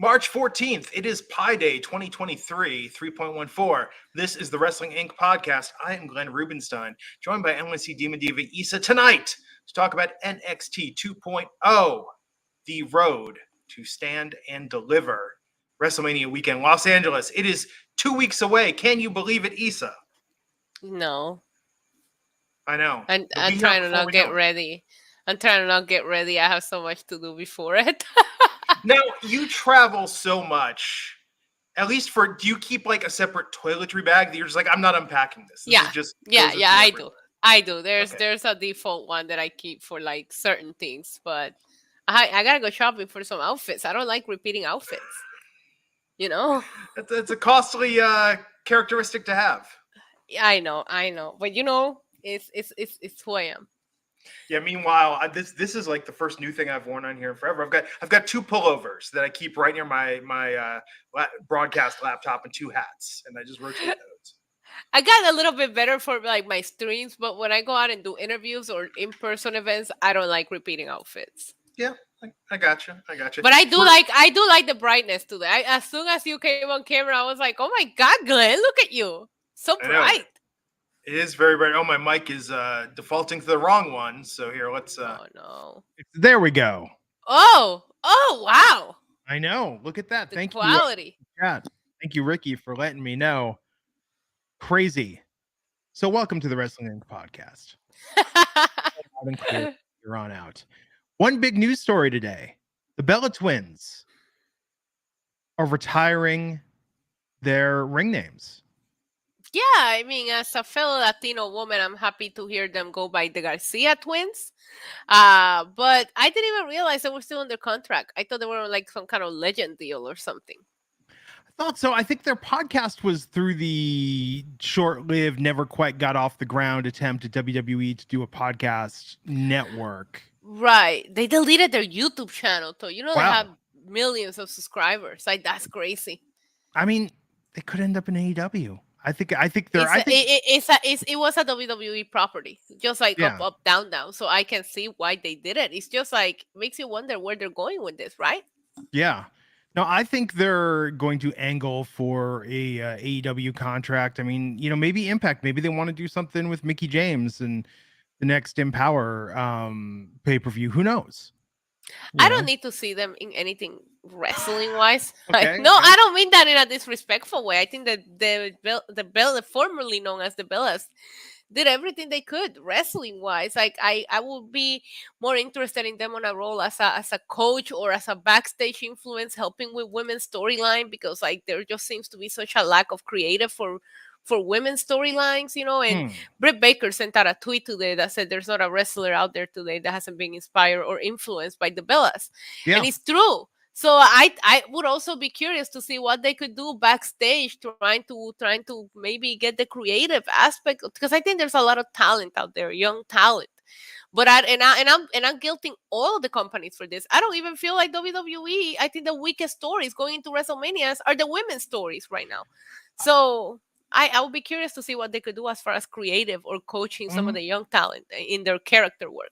March 14th, it is Pi Day 2023, 3.14. This is the Wrestling Inc. podcast. I am Glenn Rubenstein, joined by NYC Demon Diva Issa tonight to talk about NXT 2.0, the road to stand and deliver. WrestleMania weekend, Los Angeles. It is 2 weeks away. Can you believe it, Issa? No. I know. I'm trying to not get ready. I'm trying to not get ready. I have so much to do before it. Now, you travel so much. At least do you keep like a separate toiletry bag that you're just like, I'm not unpacking this? Yeah, I do. There's a default one that I keep for like certain things, but I gotta go shopping for some outfits. I don't like repeating outfits. You know, it's a costly characteristic to have. Yeah, I know, but you know, it's who I am. Yeah. Meanwhile, this is like the first new thing I've worn on here in forever. I've got two pullovers that I keep right near my broadcast laptop and two hats, and I just rotate those. I got a little bit better for like my streams, but when I go out and do interviews or in-person events, I don't like repeating outfits. Yeah, I got you. But I do like the brightness today. As soon as you came on camera, I was like, "Oh my God, Glenn, look at you, so bright." It is very bright. Oh, my mic is defaulting to the wrong one. So here, let's. Oh no! There we go. Oh wow! I know. Look at that. Thank you. Quality. Yeah. Thank you, Ricky, for letting me know. Crazy. So, welcome to the Wrestling Inc. podcast. You're on out. One big news story today: the Bella Twins are retiring their ring names. Yeah, I mean, as a fellow Latino woman, I'm happy to hear them go by the Garcia twins. But I didn't even realize they were still under contract. I thought they were like some kind of legend deal or something. I thought so. I think their podcast was through the short-lived, never quite got off the ground attempt at WWE to do a podcast network. Right. They deleted their YouTube channel, though. You know, They have millions of subscribers. Like, that's crazy. I mean, they could end up in AEW. I think it was a WWE property, just like up, down. So I can see why they did it. It's just like makes you wonder where they're going with this, right? Yeah. No, I think they're going to angle for a AEW contract. I mean, you know, maybe Impact. Maybe they want to do something with Mickie James and the next Empower pay-per-view. Who knows? I don't need to see them in anything wrestling wise. I don't mean that in a disrespectful way. I think that the formerly known as the Bellas did everything they could wrestling wise. Like I would be more interested in them on a role as a coach or as a backstage influence helping with women's storyline, because like there just seems to be such a lack of creative for women's storylines, you know, and Britt Baker sent out a tweet today that said there's not a wrestler out there today that hasn't been inspired or influenced by the Bellas. Yeah. And it's true. So I would also be curious to see what they could do backstage, trying to maybe get the creative aspect, because I think there's a lot of talent out there, young talent. But I'm guilting all the companies for this. I don't even feel like WWE. I think the weakest stories going into WrestleMania are the women's stories right now. So I would be curious to see what they could do as far as creative or coaching some of the young talent in their character work.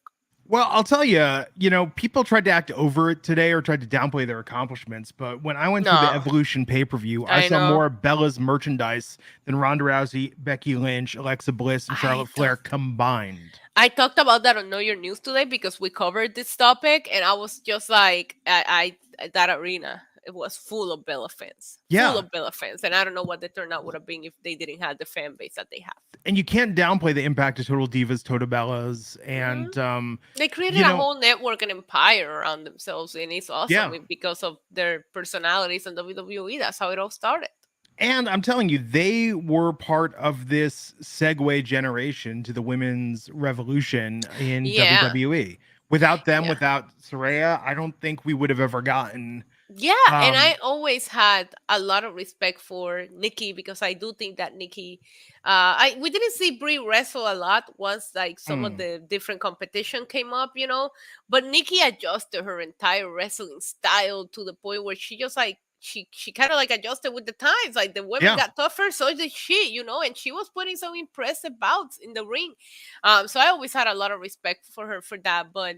Well, I'll tell you, you know, people tried to act over it today or tried to downplay their accomplishments. But when I went to the Evolution pay-per-view, I saw more Bella's merchandise than Ronda Rousey, Becky Lynch, Alexa Bliss, and Charlotte Flair combined. I talked about that on Know Your News today because we covered this topic, and I was just like, that arena. It was full of Bella fans. Yeah. Full of Bella fans. And I don't know what the turnout would have been if they didn't have the fan base that they have. And you can't downplay the impact of Total Divas, Total Bellas. And they created a whole network and empire around themselves. And it's awesome because of their personalities in WWE. That's how it all started. And I'm telling you, they were part of this segue generation to the women's revolution in WWE. Without them, without Saraya, I don't think we would have ever gotten... Yeah, and I always had a lot of respect for Nikki, because I do think that Nikki, we didn't see Brie wrestle a lot once like some of the different competition came up, you know, but Nikki adjusted her entire wrestling style to the point where she just like, she kind of like adjusted with the times. Like the women got tougher, so did she, you know, and she was putting some impressive bouts in the ring. So I always had a lot of respect for her for that, but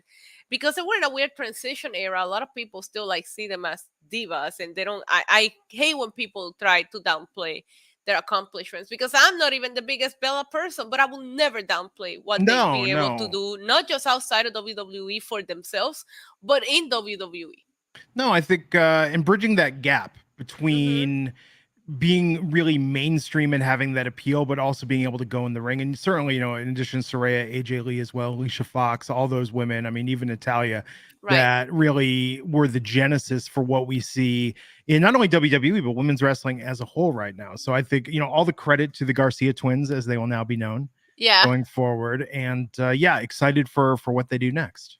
because they were in a weird transition era. A lot of people still like see them as divas, and they don't. I hate when people try to downplay their accomplishments, because I'm not even the biggest Bella person, but I will never downplay what they've been able to do, not just outside of WWE for themselves, but in WWE. No, I think in bridging that gap between being really mainstream and having that appeal, but also being able to go in the ring. And certainly, in addition to Saraya, AJ Lee as well, Alicia Fox, all those women, I mean, even Natalya, that really were the genesis for what we see in not only WWE, but women's wrestling as a whole right now. So I think, all the credit to the Garcia twins, as they will now be known going forward. And excited for what they do next.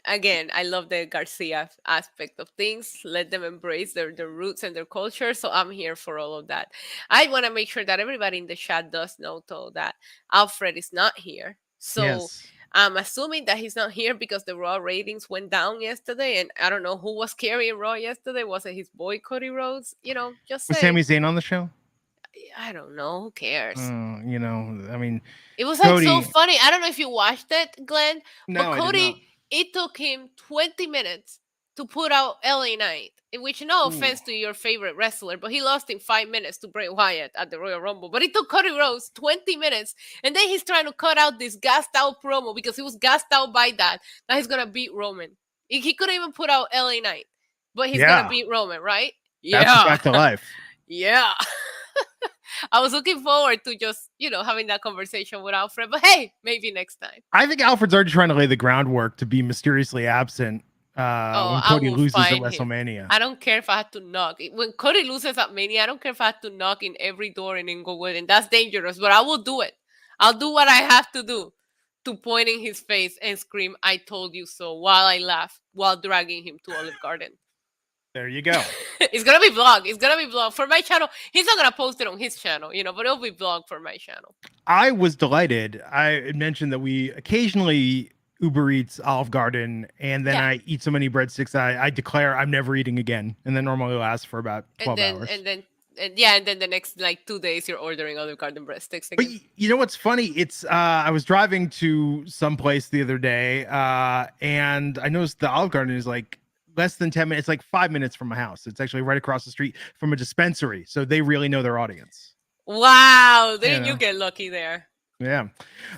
Again, I love the Garcia aspect of things. Let them embrace their roots and their culture. So I'm here for all of that. I want to make sure that everybody in the chat does know, though, that Alfred is not here. So I'm assuming that he's not here because the Raw ratings went down yesterday. And I don't know who was carrying Raw yesterday. Was it his boy, Cody Rhodes? Just was Sami Zayn on the show? I don't know. Who cares? I mean, it was like so funny. I don't know if you watched it, Glenn. No, but Cody, I did not. It took him 20 minutes to put out LA Knight, in which, no offense to your favorite wrestler, but he lost in 5 minutes to Bray Wyatt at the Royal Rumble. But it took Cody Rhodes 20 minutes, and then he's trying to cut out this gassed out promo because he was gassed out by that he's going to beat Roman. He couldn't even put out LA Knight, but he's going to beat Roman, right? That's back to life. Yeah. I was looking forward to just, having that conversation with Alfred. But hey, maybe next time. I think Alfred's already trying to lay the groundwork to be mysteriously absent when Cody loses at WrestleMania. I don't care if I had to knock. When Cody loses at Mania, I don't care if I had to knock in every door in Inglewood. And that's dangerous, but I will do it. I'll do what I have to do to point in his face and scream, "I told you so," while I laugh, while dragging him to Olive Garden. There you go. It's going to be vlog. It's going to be vlog for my channel. He's not going to post it on his channel, but it'll be vlog for my channel. I was delighted. I mentioned that we occasionally Uber Eats Olive Garden, and then I eat so many breadsticks that I declare I'm never eating again. And then normally lasts for about 12 hours. And then the next 2 days you're ordering Olive Garden breadsticks again. But you know what's funny? It's I was driving to some place the other day, and I noticed the Olive Garden is less than 10 minutes. It's like 5 minutes from my house. It's actually right across the street from a dispensary. So they really know their audience. Wow. Didn't you get lucky there? Yeah.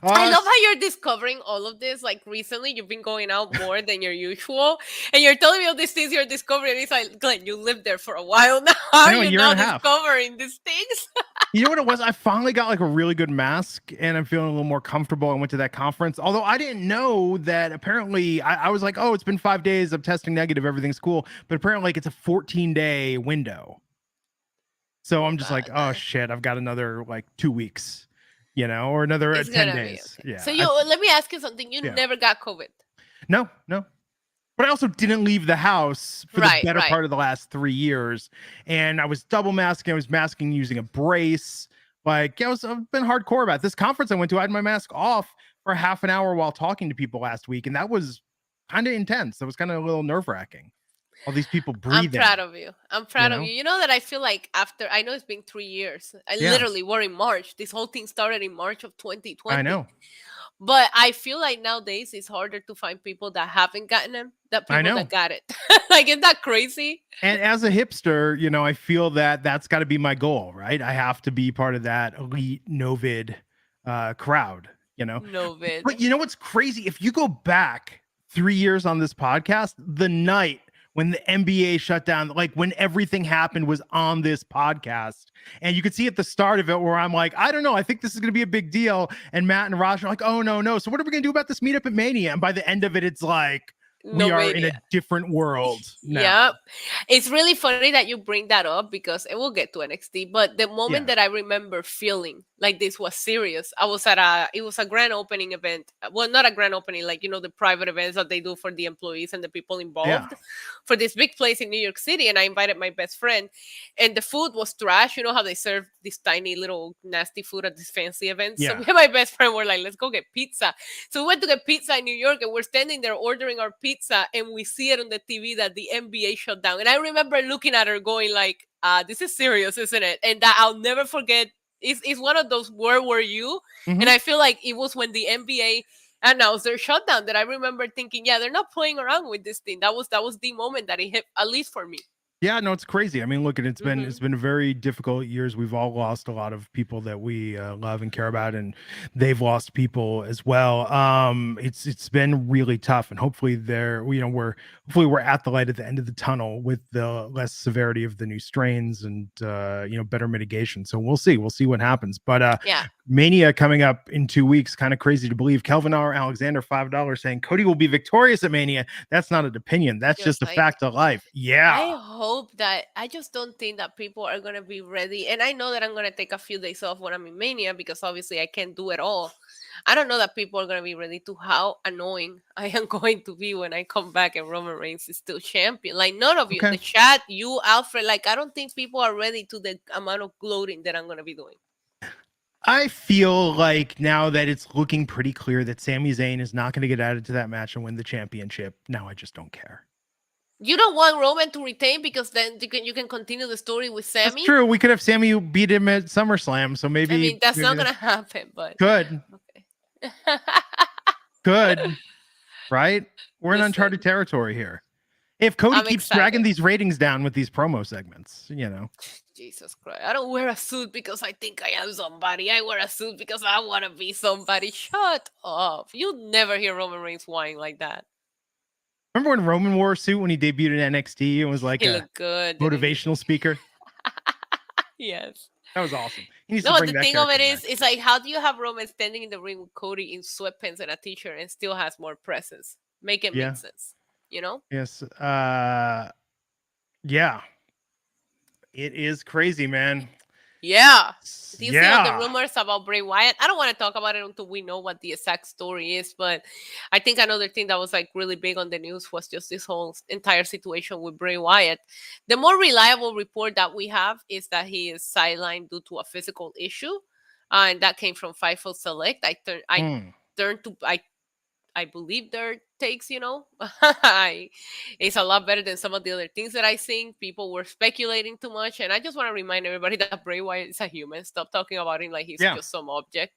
I love how you're discovering all of this. Recently, you've been going out more than your usual. And you're telling me all these things you're discovering. It's like, Glenn, you lived there for a while now. How are you now discovering these things? You know what it was? I finally got a really good mask, and I'm feeling a little more comfortable. I went to that conference. Although I didn't know that apparently I was like, oh, it's been 5 days. I'm testing negative. Everything's cool. But apparently it's a 14-day window. So I'm just oh, shit. I've got another 2 weeks. Or another 10 days. Okay. Yeah. So let me ask you something. You never got COVID? No. But I also didn't leave the house for the better part of the last 3 years. And I was double masking. I was masking using a brace. I've been hardcore about it. This conference I went to, I had my mask off for half an hour while talking to people last week. And that was kind of intense. That was kind of a little nerve-wracking. All these people breathing. I'm proud of you. Of you. You know that I feel like after, I know it's been 3 years. I literally were in March. This whole thing started in March of 2020. I know. But I feel like nowadays it's harder to find people that haven't gotten them than people that got it. Isn't that crazy? And as a hipster, I feel that that's got to be my goal, right? I have to be part of that elite Novid crowd, Novid. But you know what's crazy? If you go back 3 years on this podcast, the night when the NBA shut down, when everything happened was on this podcast. And you could see at the start of it where I'm like, I don't know, I think this is going to be a big deal. And Matt and Raj are like, oh, no. So what are we going to do about this meetup at Mania? And by the end of it, it's we are in a different world now. Yep. It's really funny that you bring that up because it will get to NXT. But the moment that I remember feeling like this was serious, I was at it was a grand opening event. Well, not a grand opening, the private events that they do for the employees and the people involved for this big place in New York City. And I invited my best friend, and the food was trash. You know how they serve this tiny little nasty food at these fancy events. So me and my best friend were like, let's go get pizza. So we went to get pizza in New York, and we're standing there ordering our pizza, and we see it on the TV that the NBA shut down. And I remember looking at her going this is serious, isn't it? And that I'll never forget. It's one of those, where were you? Mm-hmm. And I feel like it was when the NBA announced their shutdown. That I remember thinking, yeah, they're not playing around with this thing. That was the moment that it hit, at least for me. Yeah, no, it's crazy. I mean, look, it's been very difficult years. We've all lost a lot of people that we love and care about, and they've lost people as well. It's been really tough, and hopefully we're at the light at the end of the tunnel with the less severity of the new strains and better mitigation. So we'll see what happens. But Mania coming up in 2 weeks, kind of crazy to believe. Kelvin R. Alexander, $5 saying Cody will be victorious at Mania. That's not an opinion. That's just a fact of life. Yeah. I hope that I just don't think that people are going to be ready. And I know that I'm going to take a few days off when I'm in Mania because obviously I can't do it all. I don't know that people are going to be ready to how annoying I am going to be when I come back and Roman Reigns is still champion. Like none of you, the chat, you, Alfred, like I don't think people are ready to the amount of gloating that I'm going to be doing. I feel like now that it's looking pretty clear that Sami Zayn is not going to get added to that match and win the championship, now I just don't care. You don't want Roman to retain because then you can continue the story with Sami? That's true. We could have Sami beat him at SummerSlam, so maybe... I mean, that's not going to happen, but... Good. Okay. Good. Right? We're in uncharted territory here. If Cody keeps dragging these ratings down with these promo segments, Jesus Christ. I don't wear a suit because I think I am somebody. I wear a suit because I want to be somebody. Shut up. You'll never hear Roman Reigns whine like that. Remember when Roman wore a suit when he debuted in NXT? It was like a motivational speaker. Yes. That was awesome. No, the thing of it is, it's like, how do you have Roman standing in the ring with Cody in sweatpants and a t-shirt and still has more presence? Make it make sense, Yes. Yeah. It is crazy, man. Yeah. Do you see all the rumors about Bray Wyatt? I don't want to talk about it until we know what the exact story is, but I think another thing that was like really big on the news was just this whole entire situation with Bray Wyatt. The more reliable report that we have is that he is sidelined due to a physical issue, and that came from Fightful Select. I believe their takes, it's a lot better than some of the other things that I think. People were speculating too much, and I just want to remind everybody that Bray Wyatt is a human. Stop talking about him like he's just some object.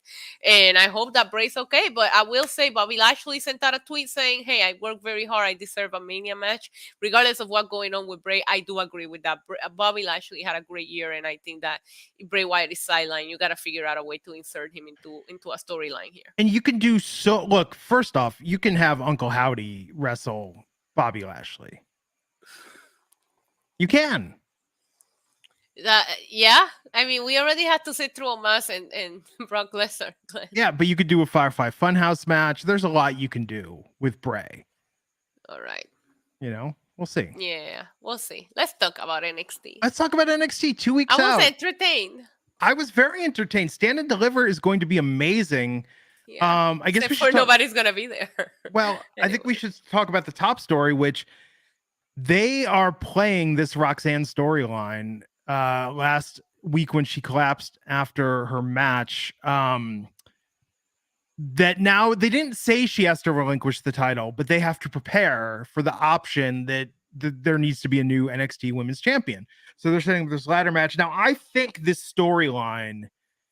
And I hope that Bray's okay, but I will say Bobby Lashley sent out a tweet saying, hey, I worked very hard. I deserve a Mania match. Regardless of what's going on with Bray, I do agree with that. Bobby Lashley had a great year, and I think that if Bray Wyatt is sidelined, you got to figure out a way to insert him into a storyline here. And you can do so. Look, first off, you can have Uncle Howdy wrestle Bobby Lashley. You can. Yeah. I mean, we already had to sit through Omos and Brock Lesnar. Yeah, but you could do a Firefly Funhouse match. There's a lot you can do with Bray. All right. We'll see. Yeah, we'll see. Let's talk about NXT. Let's talk about NXT 2 weeks out. I was entertained. I was very entertained. Stand and Deliver is going to be amazing. Yeah. I guess nobody's gonna be there. Well, anyway. I think we should talk about the top story, which they are playing this Roxanne storyline last week when she collapsed after her match. That now they didn't say she has to relinquish the title, but they have to prepare for the option that there needs to be a new NXT Women's Champion. So they're setting up this ladder match. Now, I think this storyline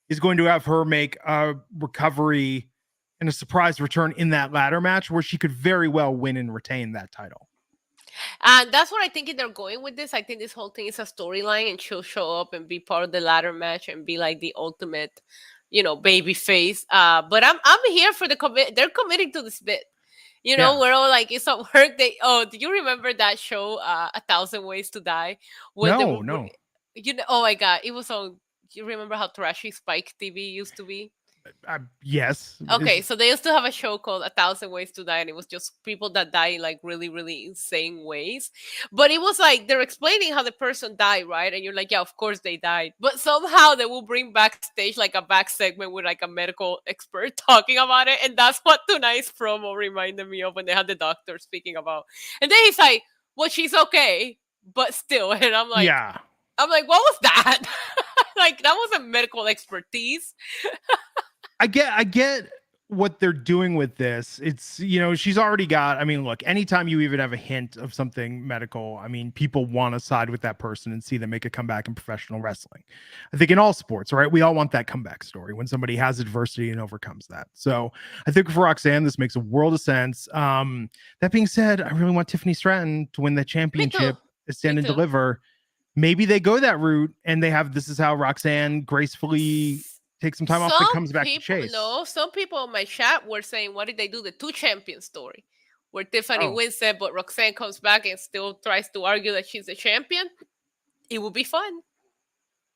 is going to have her make a recovery and a surprise return in that ladder match where she could very well win and retain that title. And that's what I think they're going with this. I think this whole thing is a storyline, and she'll show up and be part of the ladder match and be like the ultimate, baby face. But I'm here for they're committing to this bit. We're all like, it's at work. Do you remember that show, 1,000 Ways to Die? No. Oh my God. It was on. Do you remember how trashy Spike TV used to be? Yes. Okay, so they used to have a show called 1,000 Ways to Die, and it was just people that die in like really, really insane ways. But it was like they're explaining how the person died, right? And you're like, yeah, of course they died. But somehow they will bring backstage like a back segment with like a medical expert talking about it. And that's what tonight's promo reminded me of when they had the doctor speaking about. And then he's like, well, she's okay, but still. And I'm like, yeah. I'm like, what was that? Like, that wasn't medical expertise. I get what they're doing with this. It's, she's already got, I mean, look, anytime you even have a hint of something medical, I mean, people want to side with that person and see them make a comeback in professional wrestling. I think in all sports, right? We all want that comeback story when somebody has adversity and overcomes that. So I think for Roxanne, this makes a world of sense. That being said, I really want Tiffany Stratton to win the championship, stand and deliver. Maybe they go that route and this is how Roxanne gracefully takes some time off and comes back to chase. No, some people in my chat were saying, what did they do? The two champion story where Tiffany wins it, but Roxanne comes back and still tries to argue that she's the champion. It would be fun.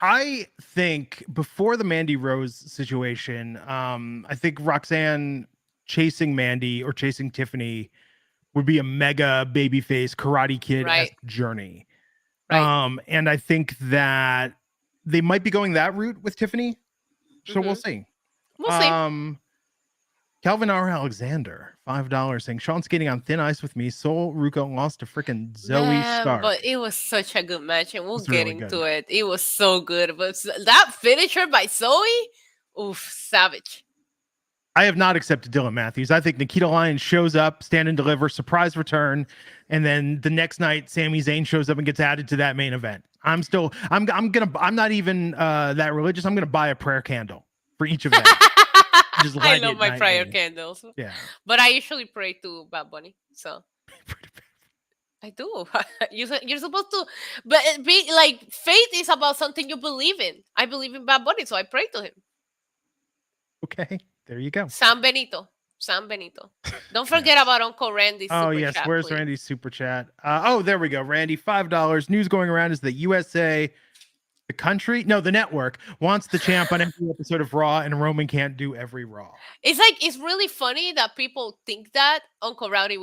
I think before the Mandy Rose situation, I think Roxanne chasing Mandy or chasing Tiffany would be a mega babyface Karate Kid-esque journey. Right. And I think that they might be going that route with Tiffany. So we'll see. Calvin R. Alexander, $5 saying Sean skating on thin ice with me. Sol Ruka lost to freaking Zoe Stark. But it was such a good match, and we'll get into it. It was so good. But that finisher by Zoe, oof, savage. I have not accepted Dylan Matthews. I think Nikita Lyons shows up, stand and deliver, surprise return, and then the next night Sami Zayn shows up and gets added to that main event. I'm not even that religious. I'm gonna buy a prayer candle for each of them. I love my prayer candles. Yeah, but I usually pray to Bad Bunny. So I do. You're supposed to, but be like, faith is about something you believe in. I believe in Bad Bunny, so I pray to him. Okay, there you go. San Benito. Don't forget about Uncle Randy's super chat. Where's please. Randy's super chat? There we go. Randy, $5. News going around is that USA, the network, wants the champ on every episode of Raw, and Roman can't do every Raw. It's really funny that people think that. Uncle Randy,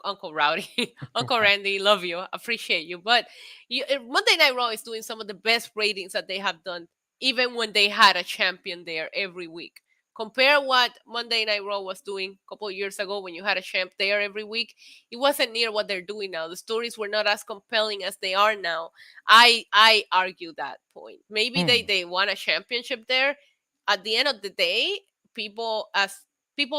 Uncle Randy, love you, appreciate you. But Monday Night Raw is doing some of the best ratings that they have done, even when they had a champion there every week. Compare what Monday Night Raw was doing a couple of years ago when you had a champ there every week. It wasn't near what they're doing now. The stories were not as compelling as they are now. I argue that point. Maybe they won a championship there. At the end of the day, people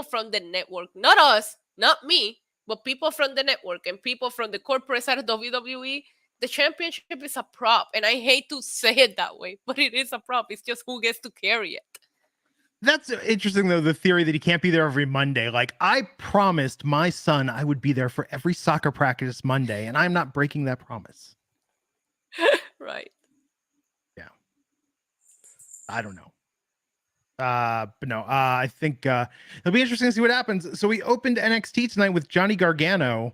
from the network, not us, not me, but people from the network and people from the corporate side of WWE, the championship is a prop. And I hate to say it that way, but it is a prop. It's just who gets to carry it. That's interesting, though, the theory that he can't be there every Monday. Like, I promised my son I would be there for every soccer practice Monday, and I'm not breaking that promise. Right. Yeah. I don't know. But no, I think it'll be interesting to see what happens. So we opened NXT tonight with Johnny Gargano,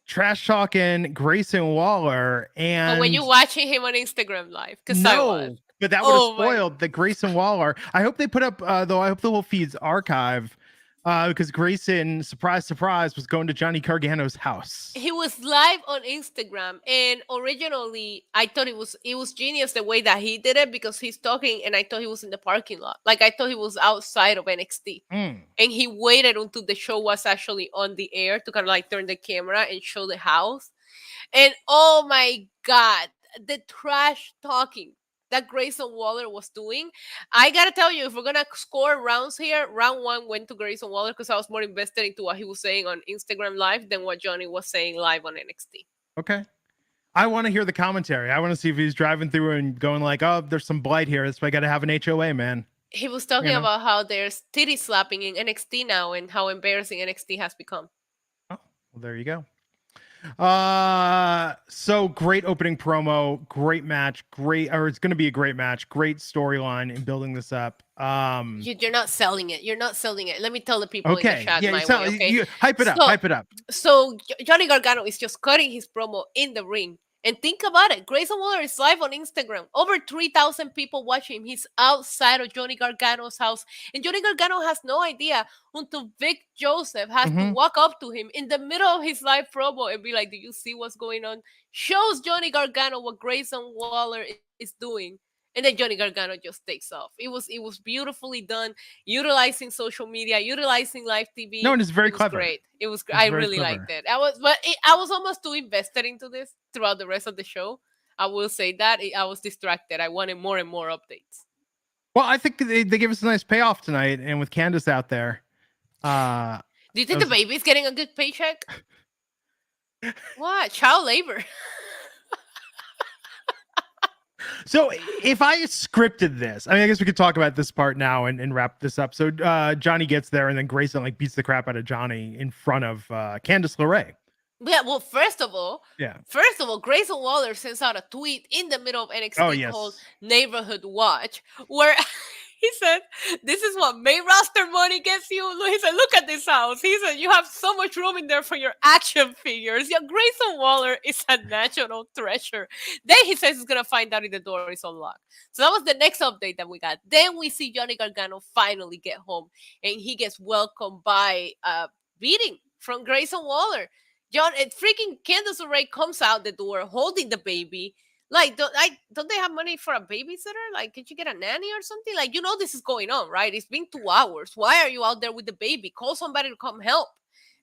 trash talking Grayson Waller, and when you're watching him on Instagram Live, because I was. But that would have spoiled the Grayson Waller. I hope they put up, though, I hope the whole feeds archive, because Grayson, surprise, surprise, was going to Johnny Gargano's house. He was live on Instagram, and originally I thought it was genius the way that he did it, because he's talking, and I thought he was in the parking lot. Like, I thought he was outside of NXT. And he waited until the show was actually on the air to kind of like turn the camera and show the house. And oh my God, the trash talking that Grayson Waller was doing. I gotta tell you, if we're gonna score rounds here, round 1 went to Grayson Waller because I was more invested into what he was saying on Instagram Live than what Johnny was saying live on NXT. Okay. I want to hear the commentary. I want to see if he's driving through and going like, oh, there's some blight here. That's why I gotta have an HOA, man. He was talking about how there's titty slapping in NXT now and how embarrassing NXT has become. Oh, well, there you go. So great opening promo, great match, it's going to be a great match, great storyline in building this up. You're not selling it. Let me tell the people in the chat okay? Hype it up. So Johnny Gargano is just cutting his promo in the ring. And think about it. Grayson Waller is live on Instagram. Over 3,000 people watching him. He's outside of Johnny Gargano's house. And Johnny Gargano has no idea until Vic Joseph has to walk up to him in the middle of his live promo and be like, do you see what's going on? Shows Johnny Gargano what Grayson Waller is doing. And then Johnny Gargano just takes off. It was beautifully done, utilizing social media, utilizing live TV. No, and it's very clever. Great. I really liked it. I was almost too invested into this throughout the rest of the show. I will say that I was distracted. I wanted more and more updates. Well, I think they give us a nice payoff tonight, and with Candace out there. Do you think the baby's getting a good paycheck? What? Child labor. So if I scripted this, I guess we could talk about this part now and wrap this up. So Johnny gets there, and then Grayson beats the crap out of Johnny in front of Candice LeRae. Yeah, well, first of all, Grayson Waller sends out a tweet in the middle of NXT called Neighborhood Watch, where he said, "This is what main roster money gets you." He said, "Look at this house." He said, "You have so much room in there for your action figures." Yeah, Grayson Waller is a national treasure. Then he says he's gonna find out if the door is unlocked. So that was the next update that we got. Then we see Johnny Gargano finally get home, and he gets welcomed by a beating from Grayson Waller. Freaking Candice LeRae comes out the door holding the baby. Don't they have money for a babysitter? Like, could you get a nanny or something? Like, this is going on, right? It's been 2 hours. Why are you out there with the baby? Call somebody to come help.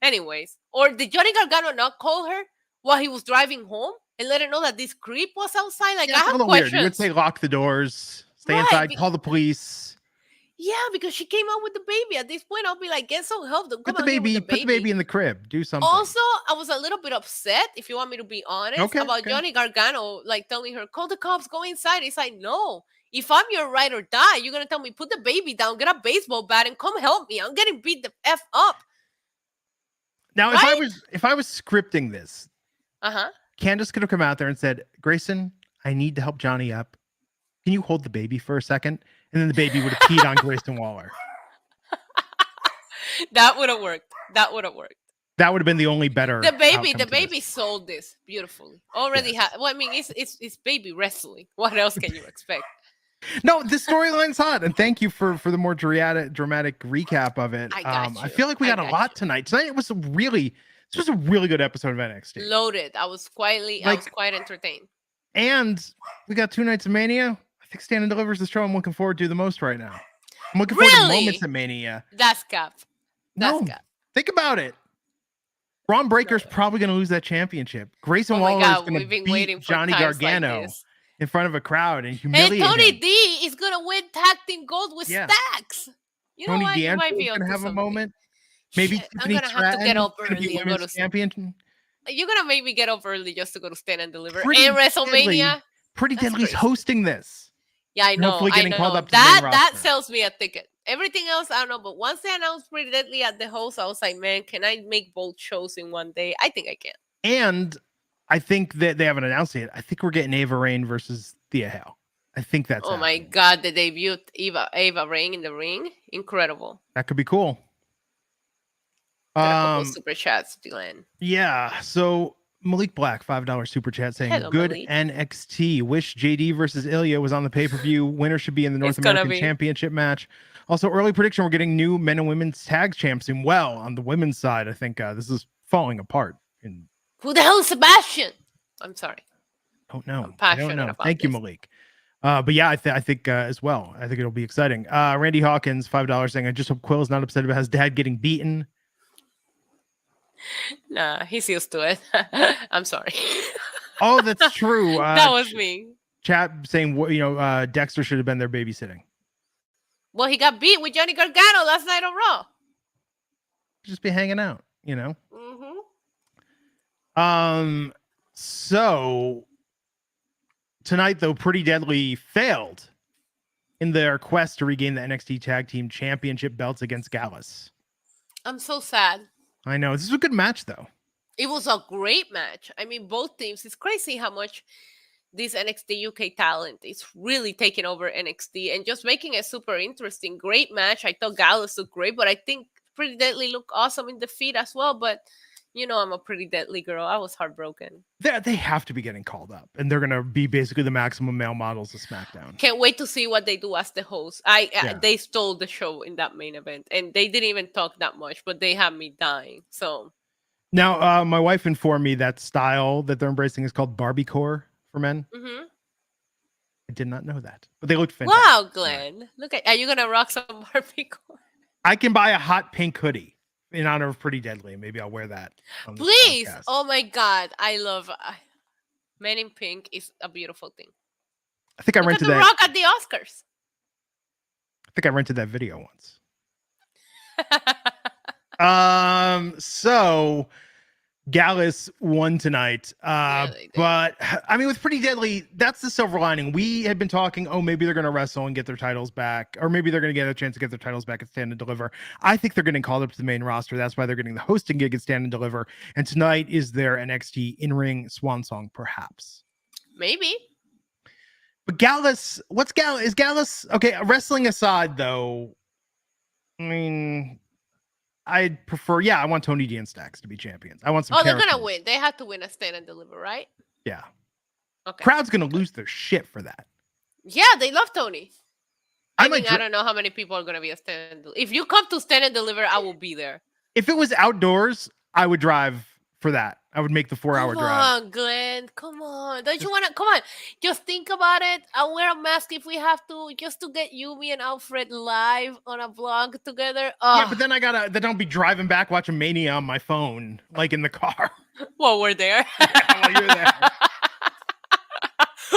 Anyways, or did Johnny Gargano not call her while he was driving home and let her know that this creep was outside? Like, I have questions. Weird. You would say lock the doors, stay inside, call the police. Yeah, because she came out with the baby. At this point, I'll be like, get some help. Don't put the baby in the crib. Do something. Also, I was a little bit upset, if you want me to be honest, about Johnny Gargano, telling her, call the cops, go inside. It's like, no. If I'm your ride or die, you're going to tell me, put the baby down, get a baseball bat, and come help me. I'm getting beat the F up. Now, right? if I was scripting this, Candace could have come out there and said, Grayson, I need to help Johnny up. Can you hold the baby for a second? And then the baby would have peed on Grayson Waller. That would have worked. That would have been the only better. The baby sold this beautifully. Already it's baby wrestling. What else can you expect? No, the storyline's hot, and thank you for the more dramatic recap of it. I feel like we got a lot tonight. Tonight was a really good episode of NXT. Loaded. I was quite entertained. And we got 2 nights of Mania. I think Stand and Deliver is the show I'm looking forward to the most right now. I'm looking forward to moments of Mania. That's cap. Think about it. Braun Breaker's probably going to lose that championship. Grayson Waller is going to beat Johnny Gargano in front of a crowd and humiliate him. And Tony D is going to win tag team gold with Stacks. Tony D'Angelo is going to have a moment. Maybe I'm going to have to get up early and go to champion. You're going to make me get up early just to go to Stand and Deliver. And WrestleMania. Pretty Deadly's hosting this. Yeah, I know. Hopefully getting called up to that sells me a ticket. Everything else, I don't know. But once they announced Pretty Deadly at the host, I was like, man, can I make both shows in one day? I think I can. And I think that they haven't announced it yet. I think we're getting Ava Raine versus Thea Hale. I think that's my God, the debut Ava Raine in the ring. Incredible. That could be cool. Super chats, Glenn. Yeah, so Malik Black, $5 super chat saying, hello, good Malik. NXT. Wish JD versus Ilya was on the pay-per-view. Winner should be in the North American Championship match. Also, early prediction, we're getting new men and women's tag champs. And well, on the women's side, I think this is falling apart. Who the hell is Sebastian? I'm sorry. Don't know. I'm passionate about Thank you, Malik. But yeah, I think as well. I think it'll be exciting. Randy Hawkins, $5 saying, I just hope Quill is not upset about his dad getting beaten. Nah, he's used to it. I'm sorry. Oh, that's true. That was me. Chat saying, Dexter should have been there babysitting. Well, he got beat with Johnny Gargano last night on Raw. Just be hanging out, Mm-hmm. So tonight, though, Pretty Deadly failed in their quest to regain the NXT Tag Team Championship belts against Gallus. I'm so sad. I know. This is a good match, though. It was a great match. I mean, both teams. It's crazy how much this NXT UK talent is really taking over NXT and just making it super interesting. Great match. I thought Gallus looked great, but I think Pretty Deadly looked awesome in the feed as well. But, I'm a Pretty Deadly girl. I was heartbroken. They have to be getting called up, and they're going to be basically the maximum male models of SmackDown. Can't wait to see what they do as the host. They stole the show in that main event, and they didn't even talk that much, but they had me dying. So now, my wife informed me that style that they're embracing is called Barbiecore for men. Mm-hmm. I did not know that, but they look fantastic. Wow, Glenn! Are you gonna rock some Barbiecore? I can buy a hot pink hoodie in honor of Pretty Deadly. Maybe I'll wear that. Please! Podcast. Oh my God, I love Men in Pink is a beautiful thing. I think I rented that. Rock at the Oscars. think I rented that video once. So Gallus won tonight. But I mean, with Pretty Deadly, that's the silver lining. We had been talking, maybe they're going to wrestle and get their titles back, or maybe they're going to get a chance to get their titles back at Stand and Deliver. I think they're getting called up to the main roster. That's why they're getting the hosting gig at Stand and Deliver. And tonight is their NXT in-ring swan song, perhaps. Maybe. But Gallus, is Gallus okay? Wrestling aside, though, I mean, I'd prefer, I want Tony D and Stacks to be champions. I want some. They're gonna win. They have to win a Stand and Deliver, right? Yeah. Okay. Crowd's gonna lose their shit for that. Yeah, they love Tony. I don't know how many people are gonna be a Stand and Deliver. If you come to Stand and Deliver, I will be there. If it was outdoors, I would drive for that. I would make the 4-hour drive. Come on, Glenn. Come on. Don't you want to? Come on. Just think about it. I'll wear a mask if we have to, just to get you, me, and Alfred live on a vlog together. Yeah, but then I'll be driving back watching Mania on my phone, like in the car. Well, we're there. Yeah, while you're there.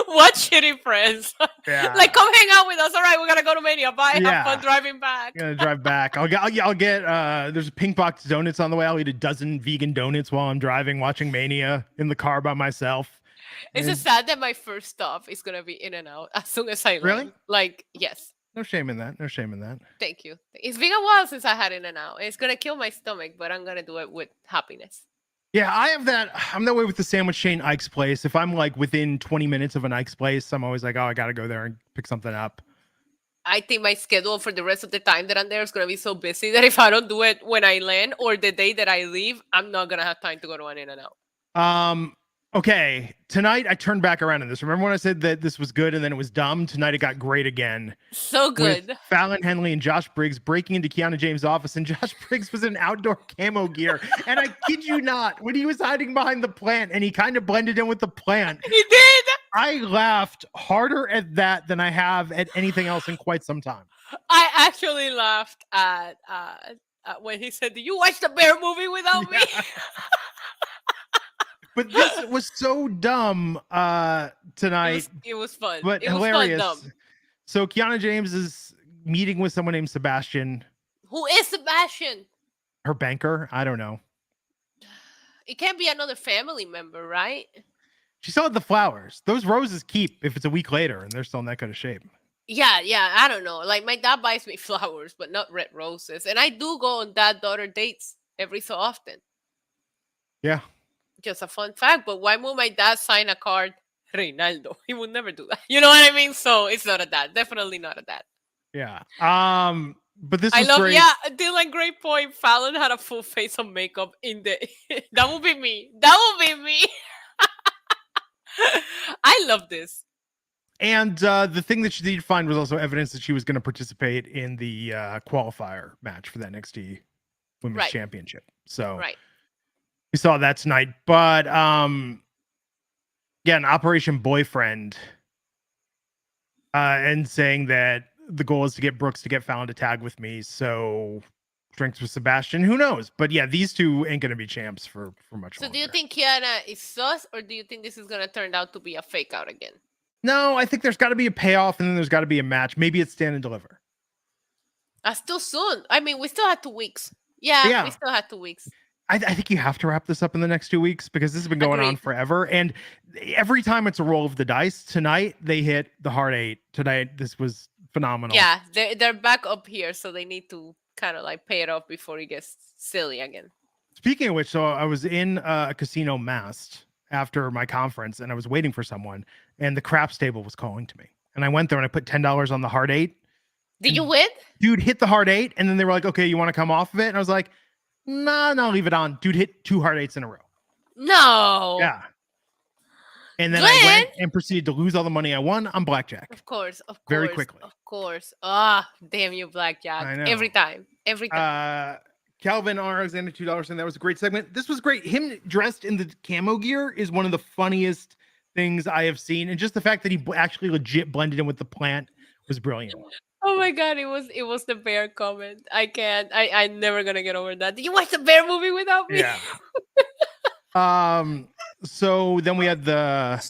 What shitty friends. Yeah. Like, come hang out with us. All right, we're going to go to Mania. Bye. Yeah. Have fun driving back. I'm going to drive back. I'll get, there's a pink box donuts on the way. I'll eat a dozen vegan donuts while I'm driving, watching Mania in the car by myself. Is it sad that my first stop is going to be In and Out as soon as I leave? Really? Like, yes. No shame in that. Thank you. It's been a while since I had In and Out. It's going to kill my stomach, but I'm going to do it with happiness. Yeah, I'm that way with the sandwich chain Ike's Place. If I'm like within 20 minutes of an Ike's Place, I'm always like, I got to go there and pick something up. I think my schedule for the rest of the time that I'm there is going to be so busy that if I don't do it when I land or the day that I leave, I'm not going to have time to go to an In-N-Out. Okay, tonight I turned back around on this. Remember when I said that this was good and then it was dumb? Tonight it got great again. So good. With Fallon Henley and Josh Briggs breaking into Kiana James' office, and Josh Briggs was in outdoor camo gear. And I kid you not, when he was hiding behind the plant and he kind of blended in with the plant. He did! I laughed harder at that than I have at anything else in quite some time. I actually laughed at when he said, "Do you watch the Bear movie without me?" But this was so dumb tonight. It was fun. But it hilarious. Was fun, dumb. So Kiana James is meeting with someone named Sebastian. Who is Sebastian? Her banker? I don't know. It can't be another family member, right? She still had the flowers. Those roses keep if it's a week later and they're still in that kind of shape. Yeah, I don't know. Like, my dad buys me flowers, but not red roses. And I do go on dad-daughter dates every so often. Yeah. Just a fun fact, but why would my dad sign a card, Reynaldo? He would never do that. You know what I mean? So it's not a dad. Definitely not a dad. Yeah. But this was great. Yeah, Dylan, great point. Fallon had a full face of makeup in the... That would be me. I love this. And the thing that she did find was also evidence that she was going to participate in the qualifier match for the NXT Women's Championship. So we saw that tonight. But again, Operation Boyfriend and saying that the goal is to get Brooks to get Fallon to tag with me. So drinks with Sebastian. Who knows? But yeah, these two ain't going to be champs for much longer. So do you think Kiana is sus, or do you think this is going to turn out to be a fake out again? No, I think there's got to be a payoff, and then there's got to be a match. Maybe it's Stand and Deliver. That's too soon. I mean, we still had 2 weeks. Yeah. We still had 2 weeks. I think you have to wrap this up in the next 2 weeks because this has been going on forever. And every time it's a roll of the dice. Tonight, they hit the hard 8. Tonight, this was phenomenal. Yeah, they're back up here, so they need to kind of like pay it off before it gets silly again. Speaking of which, so I was in a casino masked after my conference, and I was waiting for someone, and the craps table was calling to me. And I went there and I put $10 on the hard 8. Did you win? Dude hit the hard 8, and then they were like, okay, you want to come off of it? And I was like, no, leave it on. Dude hit 2 hard 8s in a row. No. Yeah. And then I went and proceeded to lose all the money I won on blackjack. Of course. Very quickly. Of course. Ah, damn you, blackjack. I know. Every time. Calvin R. Alexander, $2, and that was a great segment. This was great. Him dressed in the camo gear is one of the funniest things I have seen. And just the fact that he actually legit blended in with the plant was brilliant. Oh my God, it was the bear comment. I can't. I'm never gonna get over that. Did you watch the bear movie without me? Yeah. So then we had the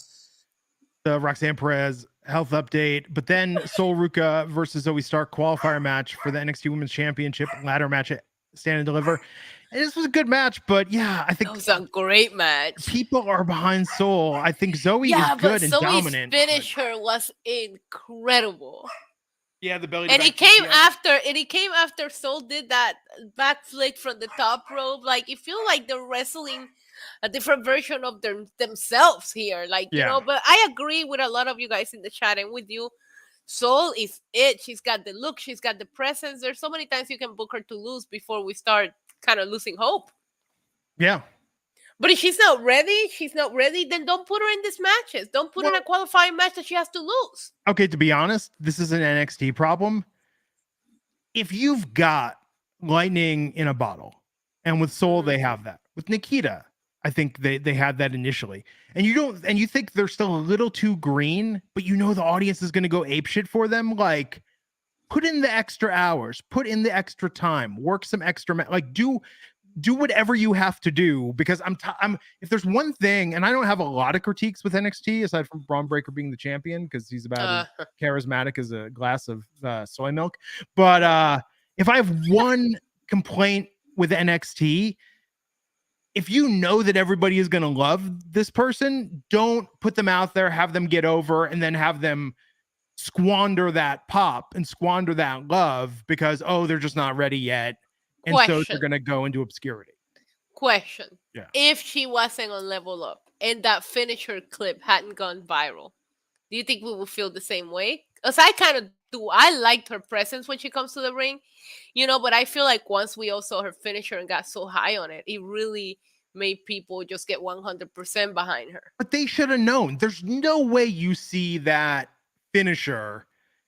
Roxanne Perez health update. But then Sol Ruka versus Zoe Stark qualifier match for the NXT Women's Championship ladder match at Stand and Deliver. And this was a good match, but yeah, I think it was a great match. People are behind Sol. I think Zoe is good and dominant. Zoe's finisher was incredible. Yeah, the belly. And it came after. And it came after Sol did that back flick from the top rope. Like, you feel like they're wrestling a different version of themselves here. Like, you know. But I agree with a lot of you guys in the chat and with you. Sol is it. She's got the look. She's got the presence. There's so many times you can book her to lose before we start kind of losing hope. Yeah. But if she's not ready, then don't put her in these matches. Don't put her in a qualifying match that she has to lose. Okay, to be honest, this is an NXT problem. If you've got lightning in a bottle, and with Sol, they have that. With Nikita, I think they had that initially. And you think they're still a little too green, but you know the audience is going to go apeshit for them. Like, put in the extra hours, put in the extra time, work some extra, do whatever you have to do, because I'm if there's one thing, and I don't have a lot of critiques with NXT aside from Braun Breaker being the champion because he's about as charismatic as a glass of soy milk. But if I have one complaint with NXT, if you know that everybody is going to love this person, don't put them out there, have them get over, and then have them squander that pop and squander that love because, they're just not ready yet. And so they're going to go into obscurity. Question. Yeah. If she wasn't on Level Up and that finisher clip hadn't gone viral, do you think we would feel the same way? Because I kind of do. I liked her presence when she comes to the ring, but I feel like once we all saw her finisher and got so high on it, it really made people just get 100% behind her. But they should have known. There's no way you see that finisher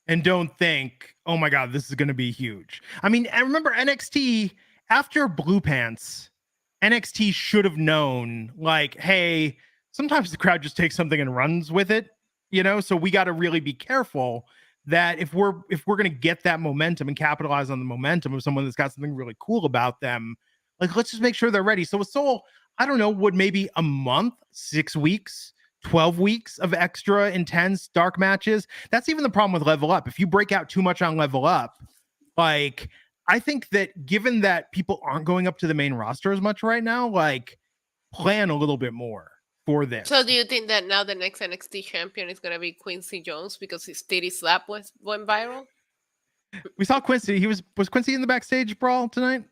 and don't think, oh my God, this is going to be huge. I mean, I remember NXT after Blue Pants, NXT should have known, like, hey, sometimes the crowd just takes something and runs with it, so we got to really be careful that if we're going to get that momentum and capitalize on the momentum of someone that's got something really cool about them, like, let's just make sure they're ready. So with Sol, I don't know, would maybe a month, 6 weeks, 12 weeks of extra intense dark matches. That's even the problem with Level Up. If you break out too much on Level Up, like, I think that given that people aren't going up to the main roster as much right now, like, plan a little bit more for this. So do you think that now the next NXT champion is going to be Quincy Jones because his titty slap went viral? We saw Quincy. Was Quincy in the backstage brawl tonight?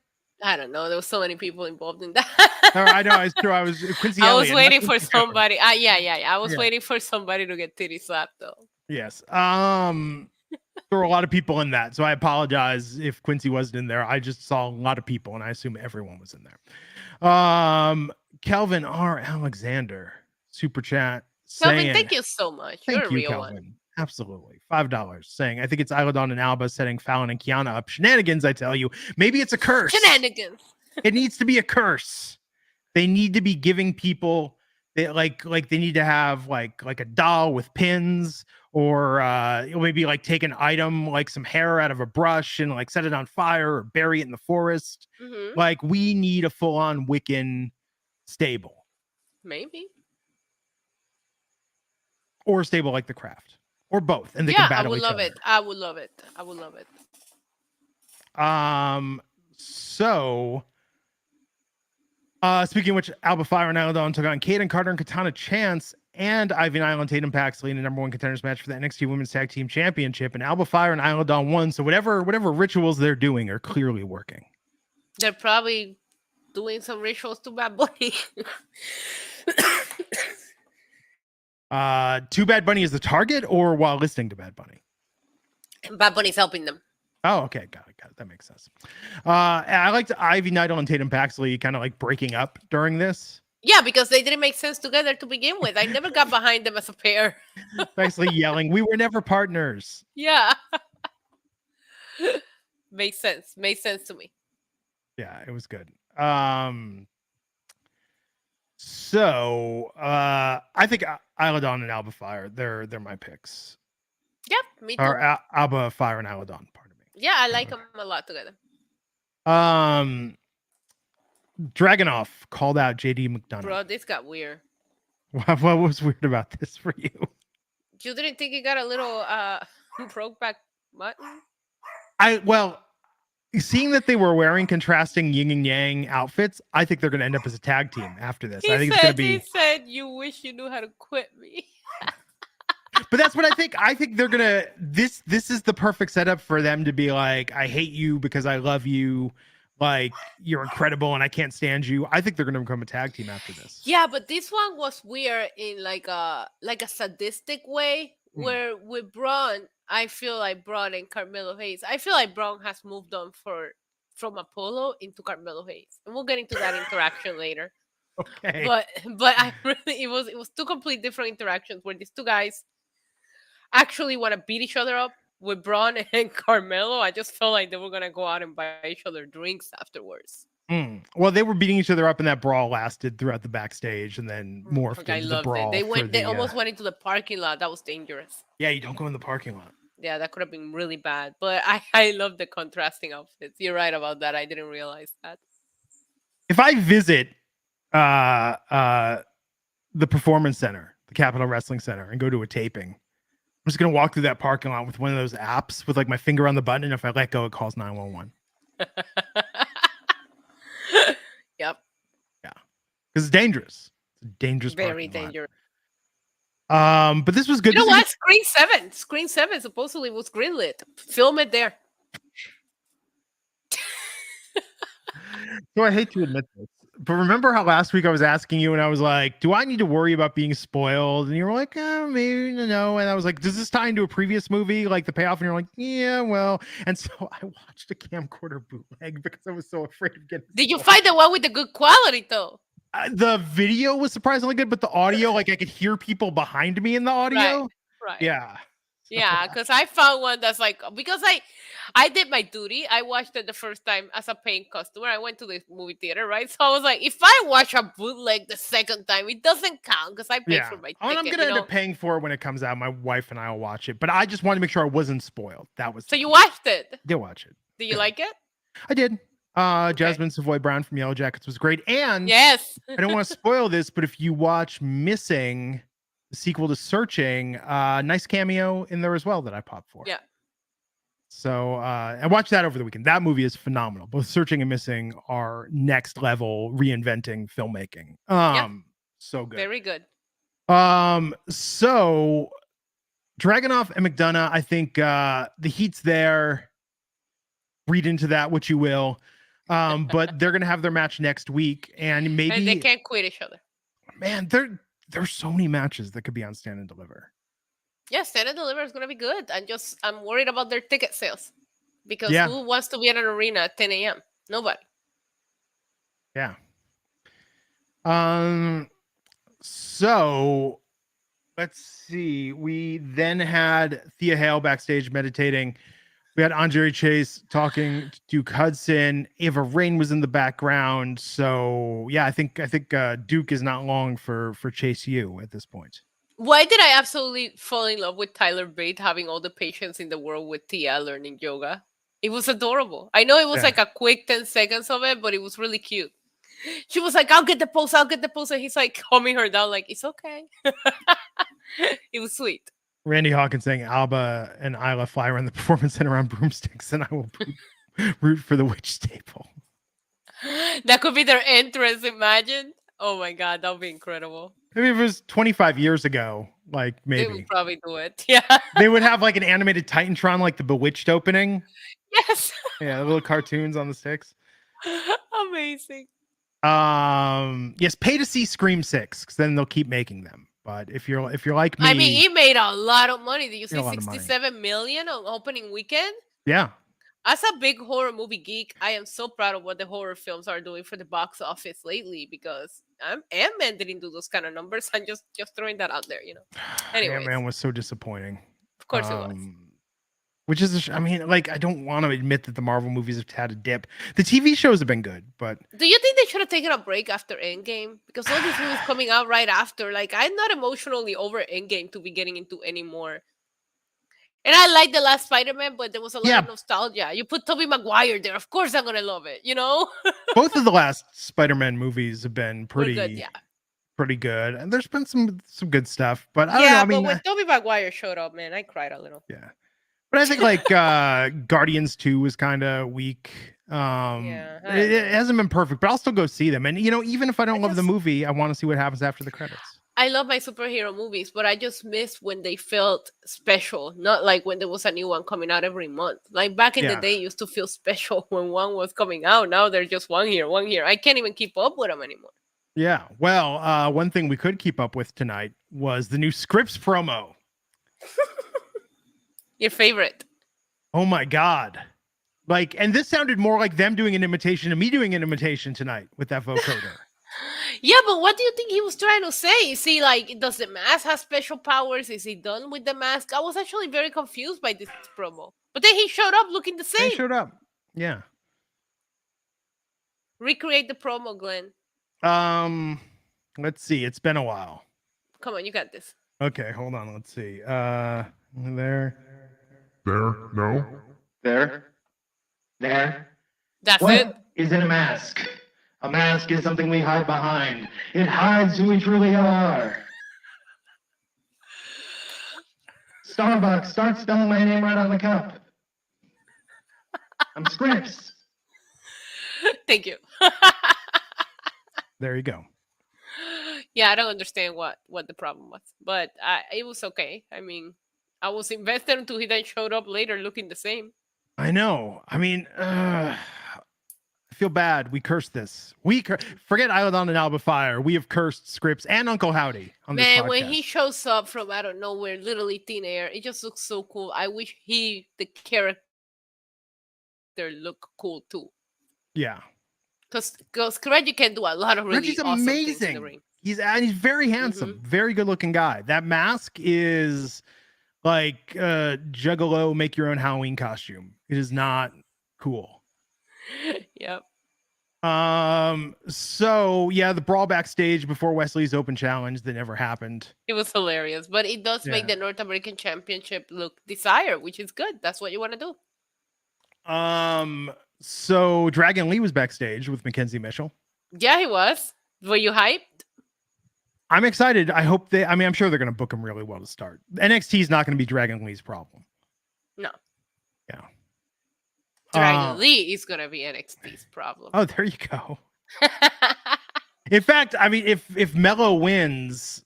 I don't know. There were so many people involved in that. I know. It's true. I was Quincy. I was waiting for somebody. I was waiting for somebody to get titty slapped, though. Yes. There were a lot of people in that, so I apologize if Quincy wasn't in there. I just saw a lot of people, and I assume everyone was in there. Kelvin R. Alexander, super chat. Kelvin, thank you so much. You're a real Kelvin. One. Absolutely. $5 saying, I think it's Isla Dawn and Alba setting Fallon and Kiana up. Shenanigans, I tell you. Maybe it's a curse. Shenanigans. It needs to be a curse. They need to be giving people they need to have like a doll with pins, or maybe like take an item like some hair out of a brush and like set it on fire or bury it in the forest. Mm-hmm. Like, we need a full-on Wiccan stable. Maybe. Or a stable like The Craft. Or both, and they can battle each other. I would love it. So, speaking of which, Alba Fire and Isla Dawn took on Kaden Carter and Katana Chance and Ivy Nile Tatum Paxley in the number one contenders match for the NXT Women's Tag Team Championship. And Alba Fire and Isla Dawn won. So whatever rituals they're doing are clearly working. They're probably doing some rituals to Bad Bunny. To Bad Bunny is the target, or while listening to Bad Bunny? Bad Bunny's helping them. Oh, okay. Got it. That makes sense. I liked Ivy Nidal and Tatum Paxley kind of like breaking up during this. Yeah, because they didn't make sense together to begin with. I never got behind them as a pair. Paxley yelling, "We were never partners." Yeah. Makes sense. Made sense to me. Yeah, it was good. So I think Isla Dawn and Alba Fire, they're my picks. Yep, me too. Or Alba Fire and Isla Dawn, pardon me. Yeah, I like them a lot together. Dragunov called out JD McDonough. Bro, this got weird. What was weird about this for you? You didn't think he got a little broke back button? Seeing that they were wearing contrasting yin and yang outfits, I think they're going to end up as a tag team after this. I think it's going to be. He said, "You wish you knew how to quit me." But that's what I think. I think they're gonna. This is the perfect setup for them to be like, I hate you because I love you. Like, you're incredible and I can't stand you. I think they're gonna become a tag team after this. Yeah, but this one was weird in like a sadistic way. Where with Braun, I feel like Braun and Carmelo Hayes. I feel like Braun has moved on from Apollo into Carmelo Hayes, and we'll get into that interaction later. Okay. But I really it was two complete different interactions where these two guys actually want to beat each other up. With Braun and Carmelo, I just felt like they were gonna go out and buy each other drinks afterwards. Well, they were beating each other up, and that brawl lasted throughout the backstage, and then morphed into the brawl. They almost went into the parking lot. That was dangerous. Yeah, you don't go in the parking lot. Yeah, that could have been really bad. But I love the contrasting outfits. You're right about that. I didn't realize that. If I visit the Performance Center, the Capitol Wrestling Center, and go to a taping, I'm just going to walk through that parking lot with one of those apps with like my finger on the button. And if I let go, it calls 911. Yep. Yeah. Because it's dangerous. It's a dangerous. Very dangerous. But this was good. You know what? Screen 7 supposedly was greenlit. Film it there. So I hate to admit this, but remember how last week I was asking you and I was like, do I need to worry about being spoiled? And you were like, maybe no. And I was like, does this tie into a previous movie, like the payoff? And you're like, yeah, well. And so I watched a camcorder bootleg because I was so afraid of getting Did you find the one with the good quality though? The video was surprisingly good, but the audio, like I could hear people behind me in the audio. Right. Yeah. Yeah, because I found one that's like, because I did my duty. I watched it the first time as a paying customer. I went to the movie theater, right? So I was like, if I watch a bootleg the second time, it doesn't count because I paid for my ticket. And I'm going to end up paying for it when it comes out. My wife and I will watch it, but I just wanted to make sure I wasn't spoiled. That was. So you watched it? Did watch it. Did you like it? I did. Jasmine Savoy Brown from Yellow Jackets was great. And yes, I don't want to spoil this, but if you watch Missing, the sequel to Searching, nice cameo in there as well that I popped for. Yeah. So I watched that over the weekend. That movie is phenomenal. Both Searching and Missing are next level reinventing filmmaking. So good. Very good. So Dragunov and McDonough, I think the heat's there. Read into that what you will. But they're gonna have their match next week, and maybe and they can't quit each other. Man, there's so many matches that could be on Stand and Deliver. Yeah, Stand and Deliver is gonna be good. I'm worried about their ticket sales because who wants to be in an arena at 10 a.m.? Nobody. Yeah. So let's see. We then had Thea Hale backstage meditating. We had Andre Chase talking to Duke Hudson. Ava Rain was in the background. So yeah, I think Duke is not long for Chase U at this point. Why did I absolutely fall in love with Tyler Bate having all the patience in the world with Tia learning yoga? It was adorable. I know it was like a quick 10 seconds of it, but it was really cute. She was like, I'll get the pose. And he's like calming her down like, it's okay. It was sweet. Randy Hawkins saying Alba and Isla fly around the Performance Center on broomsticks, and I will root for the witch staple. That could be their entrance, imagine. Oh my God, that would be incredible. Maybe if it was 25 years ago, like maybe. They would probably do it, yeah. They would have like an animated Titantron, like the Bewitched opening. Yes. Yeah, the little cartoons on the sticks. Amazing. Yes, pay to see Scream 6, because then they'll keep making them. But if you're like me, I mean, he made a lot of money. Did you see 67 million on opening weekend? Yeah. As a big horror movie geek, I am so proud of what the horror films are doing for the box office lately because Ant-Man didn't do those kind of numbers. I'm just throwing that out there, you know. Anyway, Ant-Man was so disappointing. Of course it was. Which is, I mean, like, I don't want to admit that the Marvel movies have had a dip. The TV shows have been good, but... Do you think they should have taken a break after Endgame? Because all these movies coming out right after, like, I'm not emotionally over Endgame to be getting into anymore. And I like the last Spider-Man, but there was a lot of nostalgia. You put Tobey Maguire there, of course I'm going to love it, you know? Both of the last Spider-Man movies have been pretty good, yeah. pretty good, and there's been some good stuff. But I don't know. I mean, but when Tobey Maguire showed up, man, I cried a little. Yeah, but I think like Guardians 2 was kind of weak. It hasn't been perfect, but I'll still go see them. And even if I don't love the movie, I want to see what happens after the credits. I love my superhero movies, but I just miss when they felt special, not like when there was a new one coming out every month. Like back in the day, it used to feel special when one was coming out. Now they're just one here. I can't even keep up with them anymore. Yeah. Well, one thing we could keep up with tonight was the new Scrypts promo. Your favorite. Oh my God. Like, and this sounded more like them doing an imitation of me doing an imitation tonight with that vocoder. Yeah, but what do you think he was trying to say? Is he like, does the mask have special powers? Is he done with the mask? I was actually very confused by this promo. But then he showed up looking the same. He showed up. Yeah. Recreate the promo, Glenn. Let's see. It's been a while. Come on, you got this. Okay, hold on. Let's see. There. No. There. That's What it. is in a mask? A mask is something we hide behind. It hides who we truly are. Starbucks, start spelling my name right on the cup. I'm Scrypts. Thank you. There you go. Yeah, I don't understand what the problem was, but it was okay. I mean, I was invested until he then showed up later looking the same. I know. I mean, I feel bad. We cursed this. Forget Island on an Alba Fire. We have cursed Scrypts and Uncle Howdy on this podcast. Man, when he shows up from out of nowhere, literally thin air, it just looks so cool. I wish the character, look cool too. Yeah. Because Reggie can do a lot of really Reggie's awesome amazing. things in the ring. He's very handsome, very good looking guy. That mask is like Juggalo make your own Halloween costume. It is not cool. Yep. So yeah, the brawl backstage before Wesley's Open Challenge that never happened. It was hilarious, but it does make the North American Championship look desired, which is good. That's what you want to do. So Dragon Lee was backstage with Mackenzie Mitchell. Yeah, he was. Were you hyped? I'm excited. I'm sure they're going to book him really well to start. NXT is not going to be Dragon Lee's problem. No. Yeah. Dragon Lee is going to be NXT's problem. Oh, there you go. In fact, I mean, if Mello wins,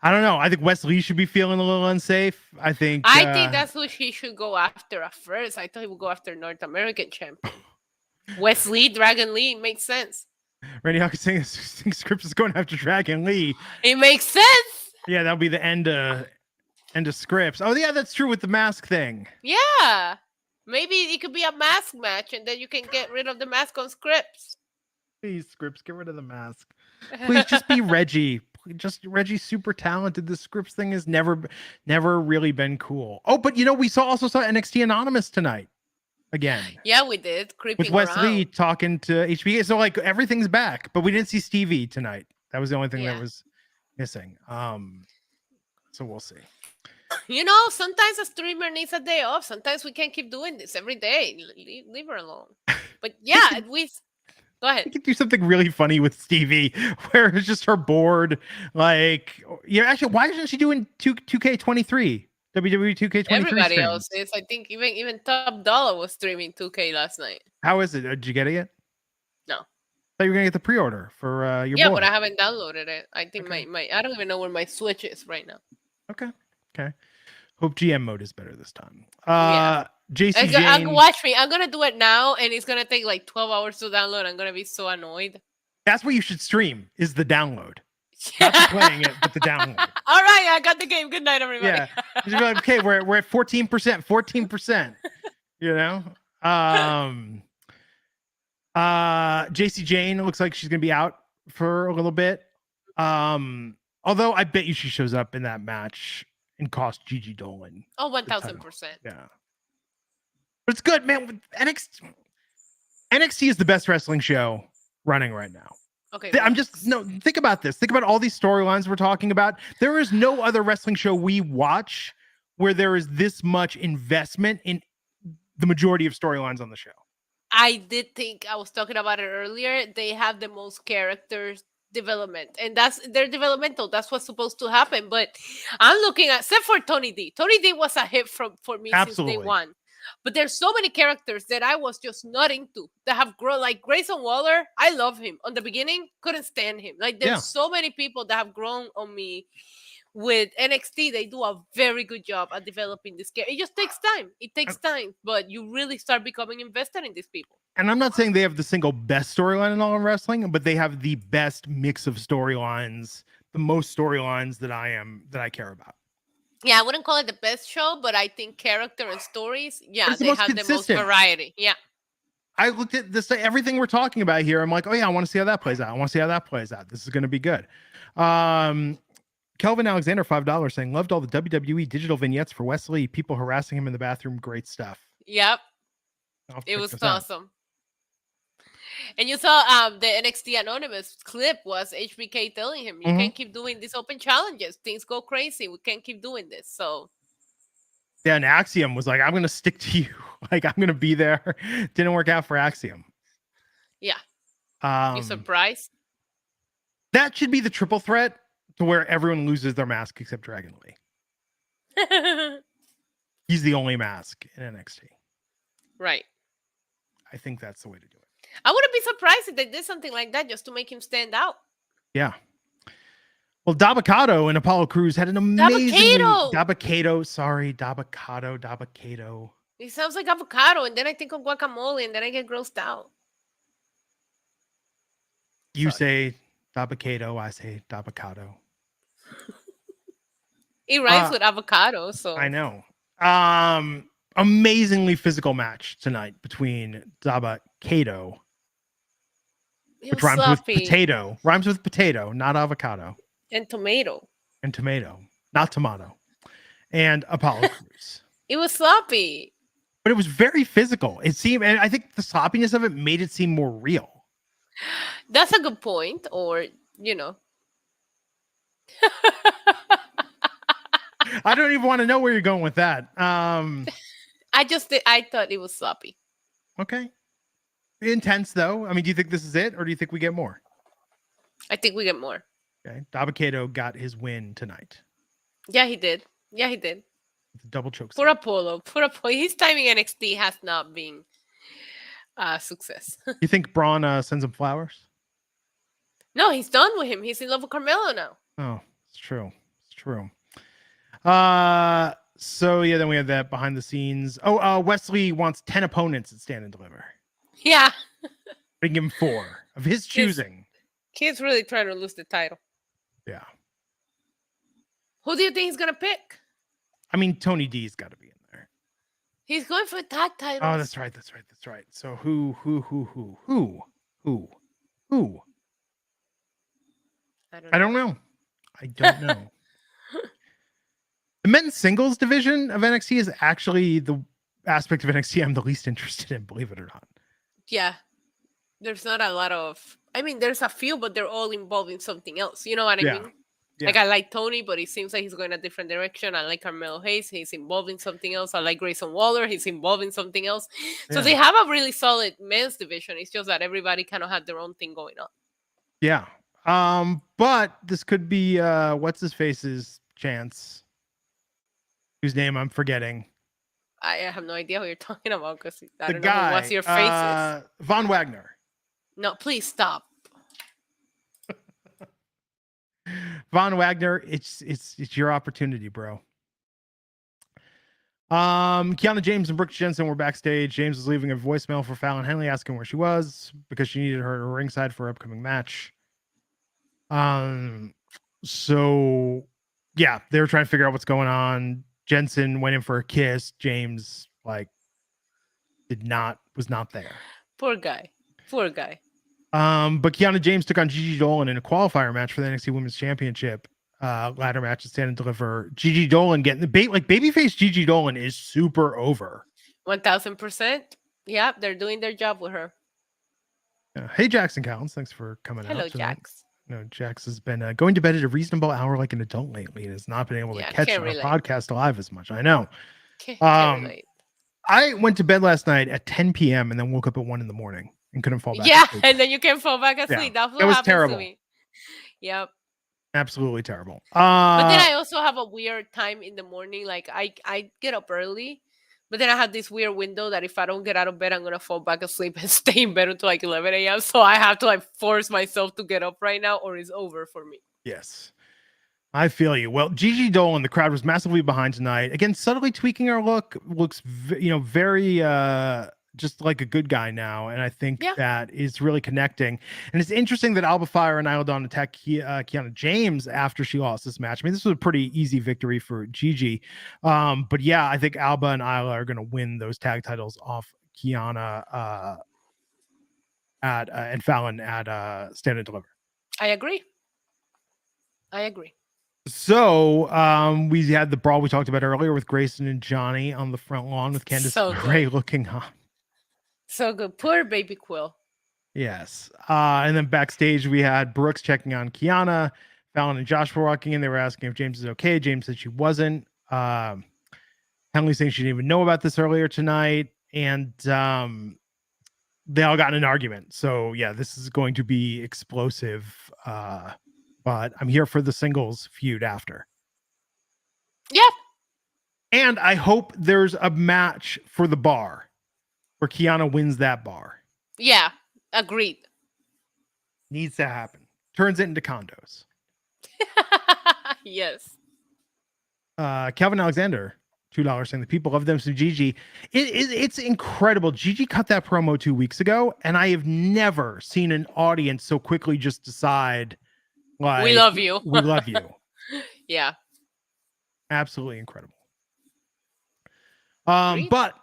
I don't know. I think Wes Lee should be feeling a little unsafe. I think that's who he should go after at first. I thought he would go after North American champion. Wes Lee, Dragon Lee, makes sense. Randy Hawkins saying Scrypts is going after Dragon Lee. It makes sense. Yeah, that'll be the end of Scrypts. Oh yeah, that's true with the mask thing. Yeah. Maybe it could be a mask match and then you can get rid of the mask on Scrypts. Please, Scrypts, get rid of the mask. Please just be Reggie. Reggie's super talented. The Scrypts thing has never really been cool. Oh, but we also saw NXT Anonymous tonight. Again. Yeah, we did. Creeping with Wes around. Lee talking to HBK. So like everything's back, but we didn't see Stevie tonight. That was the only thing that was missing. So we'll see. Sometimes a streamer needs a day off. Sometimes we can't keep doing this every day. Leave her alone. But yeah, go ahead. We could do something really funny with Stevie where it's just her bored. Like, actually, why isn't she doing 2K23? WWE 2K23. Everybody streams? else is. I think even Top Dollar was streaming 2K last night. How is it? Did you get it yet? No. I thought you were gonna get the pre-order for your boy. But I haven't downloaded it. I think my I don't even know where my Switch is right now. Okay. Hope GM mode is better this time. JC Jane. Watch me. I'm gonna do it now, and it's gonna take like 12 hours to download. I'm gonna be so annoyed. That's what you should stream. Is the download. Not playing it, but the download. All right, I got the game. Good night, everybody. Yeah, you should be like, okay, we're at 14%. 14%. JC Jane looks like she's gonna be out for a little bit. Although I bet you she shows up in that match and cost Gigi Dolan. Oh, 1,000%. Yeah, but it's good, man. NXT is the best wrestling show running right now. Okay. Think about this. Think about all these storylines we're talking about. There is no other wrestling show we watch where there is this much investment in the majority of storylines on the show. I did think I was talking about it earlier. They have the most characters development, and they're developmental. That's what's supposed to happen. But I'm looking at, except for Tony D. Tony D was a hit for me since day one. But there's so many characters that I was just not into that have grown. Like Grayson Waller, I love him. On the beginning, couldn't stand him. Like there's so many people that have grown on me. With NXT, they do a very good job at developing this game. It just takes time. It takes time, but you really start becoming invested in these people. And I'm not saying they have the single best storyline in all of wrestling, but they have the best mix of storylines, the most storylines that I care about. Yeah, I wouldn't call it the best show, but I think character and stories, they have the most variety. Yeah. I looked at this, everything we're talking about here. I'm like, oh yeah, I want to see how that plays out. I want to see how that plays out. This is going to be good. Kelvin Alexander, $5 saying, loved all the WWE digital vignettes for Wesley. People harassing him in the bathroom. Great stuff. Yep. It was awesome. And you saw the NXT Anonymous clip was HBK telling him, you can't keep doing these open challenges. Things go crazy. We can't keep doing this. So. Yeah, and Axiom was like, I'm going to stick to you. Like, I'm going to be there. Didn't work out for Axiom. Yeah. You surprised? That should be the triple threat. To where everyone loses their mask except Dragon Lee. He's the only mask in NXT. Right. I think that's the way to do it. I wouldn't be surprised if they did something like that just to make him stand out. Yeah. Well, Dabakato and Apollo Crews had an amazing... Dabakato. It sounds like avocado, and then I think of guacamole, and then I get grossed out. You say Dabakato, I say Dabakato. It rhymes with avocado, so I know. Amazingly physical match tonight between Dabakato, which rhymes with potato. Rhymes with potato, not avocado. And tomato. Not tomato. And Apollo Crews. It was sloppy. But it was very physical. It seemed, and I think the sloppiness of it made it seem more real. That's a good point, or, I don't even want to know where you're going with that. I thought it was sloppy. Okay. Intense, though. I mean, do you think this is it, or do you think we get more? I think we get more. Okay. Dabakato got his win tonight. Yeah, he did. The double choke. Poor Apollo. His time in NXT has not been success. You think Braun sends him flowers? No, he's done with him. He's in love with Carmelo now. Oh, it's true. So yeah, then we have that behind the scenes. Wesley wants 10 opponents at Stand and Deliver. Yeah. Bring him 4 of his choosing. He's really trying to lose the title. Yeah. Who do you think he's gonna pick? I mean, Tony D's got to be in there. He's going for tag titles. Oh, that's right. So who? I don't know. The men's singles division of NXT is actually the aspect of NXT I'm the least interested in, believe it or not. Yeah. There's not a lot of... I mean, there's a few, but they're all involved in something else. You know what I mean? Yeah. Like, I like Tony, but it seems like he's going a different direction. I like Carmelo Hayes. He's involved in something else. I like Grayson Waller. He's involved in something else. So they have a really solid men's division. It's just that everybody kind of had their own thing going on. Yeah. But this could be what's his face's chance, whose name I'm forgetting. I have no idea who you're talking about because I don't know what's your faces. Von Wagner. No, please stop. Von Wagner, it's your opportunity, bro. Kiana James and Brooke Jensen were backstage. James was leaving a voicemail for Fallon Henley asking where she was because she needed her ringside for her upcoming match. So yeah, they were trying to figure out what's going on. Jensen went in for a kiss. James was not there. Poor guy. But Kiana James took on Gigi Dolan in a qualifier match for the NXT Women's Championship. Ladder match at Stand and Deliver. Gigi Dolan getting the bait. Like babyface Gigi Dolan is super over. 1000%. Yeah, they're doing their job with her. Hey, Jackson Collins, thanks for coming out. Hello, Jax. Jax has been going to bed at a reasonable hour like an adult lately and has not been able to catch our podcast live as much. I know. I went to bed last night at 10 p.m. and then woke up at 1 a.m. and couldn't fall back asleep. And then you can't fall back asleep. Yeah, it was terrible. Yep. Absolutely terrible. But then I also have a weird time in the morning. Like I get up early, but then I have this weird window that if I don't get out of bed, I'm gonna fall back asleep and stay in bed until like 11 a.m. So I have to like force myself to get up right now, or it's over for me. Yes, I feel you. Well, Gigi Dolan, the crowd was massively behind tonight. Again, subtly tweaking her look. Looks, very just like a good guy now, and I think that is really connecting. And it's interesting that Alba Fire and Isla Dawn attacked Kiana James after she lost this match. I mean, this was a pretty easy victory for Gigi, but yeah, I think Alba and Isla are going to win those tag titles off Kiana and Fallon at Stand and Deliver. I agree. So we had the brawl we talked about earlier with Grayson and Johnny on the front lawn with Candice Ray looking on. So good. Poor baby Quill. Yes. And then backstage we had Brooks checking on Kiana. Fallon and Josh were walking in. They were asking if James is okay. James said she wasn't. Henley saying she didn't even know about this earlier tonight. And they all got in an argument. So yeah, this is going to be explosive. But I'm here for the singles feud after. Yep. And I hope there's a match for the bar where Kiana wins that bar. Yeah, agreed. Needs to happen. Turns it into condos. Yes. Calvin Alexander, $2 saying the people love them. So Gigi, it's incredible. Gigi cut that promo 2 weeks ago, and I have never seen an audience so quickly just decide, like, we love you. We love you. Yeah. Absolutely incredible. But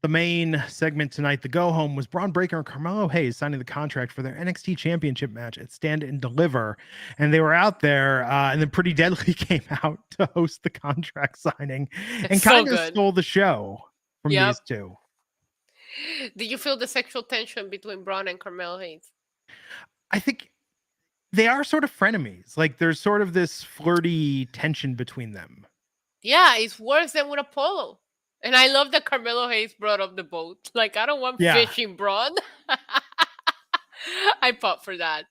the main segment tonight, the go home, was Braun Breaker and Carmelo Hayes signing the contract for their NXT Championship match at Stand and Deliver. And they were out there, and then Pretty Deadly came out to host the contract signing and kind of stole the show from these two. Did you feel the sexual tension between Braun and Carmelo Hayes? I think they are sort of frenemies. Like, there's sort of this flirty tension between them. Yeah, it's worse than with Apollo. And I love that Carmelo Hayes brought up the boat. Like, I don't want fishing, Braun. I fought for that.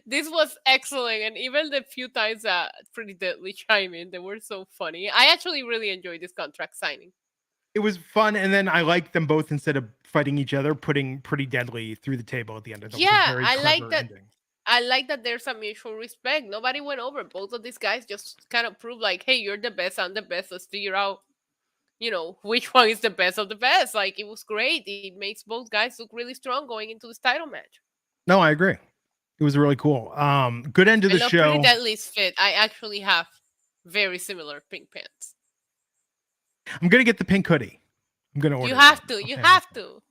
This was excellent. And even the few times that Pretty Deadly chime in, they were so funny. I actually really enjoyed this contract signing. It was fun. And then I liked them both, instead of fighting each other, putting Pretty Deadly through the table at the end of the I like that. Ending. I like that there's a mutual respect. Nobody went over. Both of these guys just kind of proved like, hey, you're the best, I'm the best. Let's figure out, which one is the best of the best. Like, it was great. It makes both guys look really strong going into this title match. No, I agree. It was really cool. Good end to the show. Pretty Deadly's fit. I actually have very similar pink pants. I'm going to get the pink hoodie. I'm going to order You have to. You have to.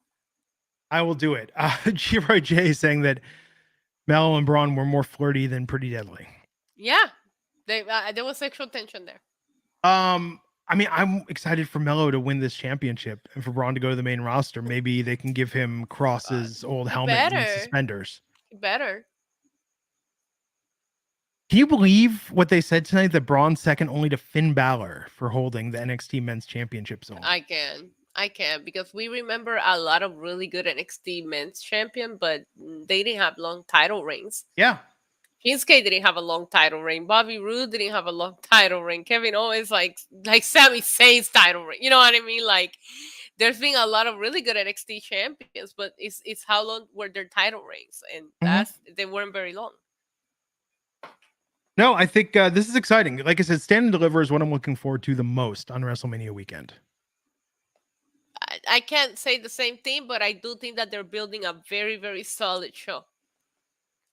I will do it. G-Roy J saying that Melo and Braun were more flirty than Pretty Deadly. Yeah. There was sexual tension there. I mean, I'm excited for Melo to win this championship and for Braun to go to the main roster. Maybe they can give him Cross's old helmet and suspenders. Better. Can you believe what they said tonight, that Braun's second only to Finn Balor for holding the NXT Men's Championship zone? I can, because we remember a lot of really good NXT Men's Champion, but they didn't have long title reigns. Yeah. Shinsuke didn't have a long title reign. Bobby Roode didn't have a long title reign. Kevin Owens, like Sami Zayn's title reign. You know what I mean? Like, there's been a lot of really good NXT champions, but it's how long were their title reigns, and they weren't very long. No, I think this is exciting. Like I said, Stand and Deliver is what I'm looking forward to the most on WrestleMania weekend. I can't say the same thing, but I do think that they're building a very, very solid show.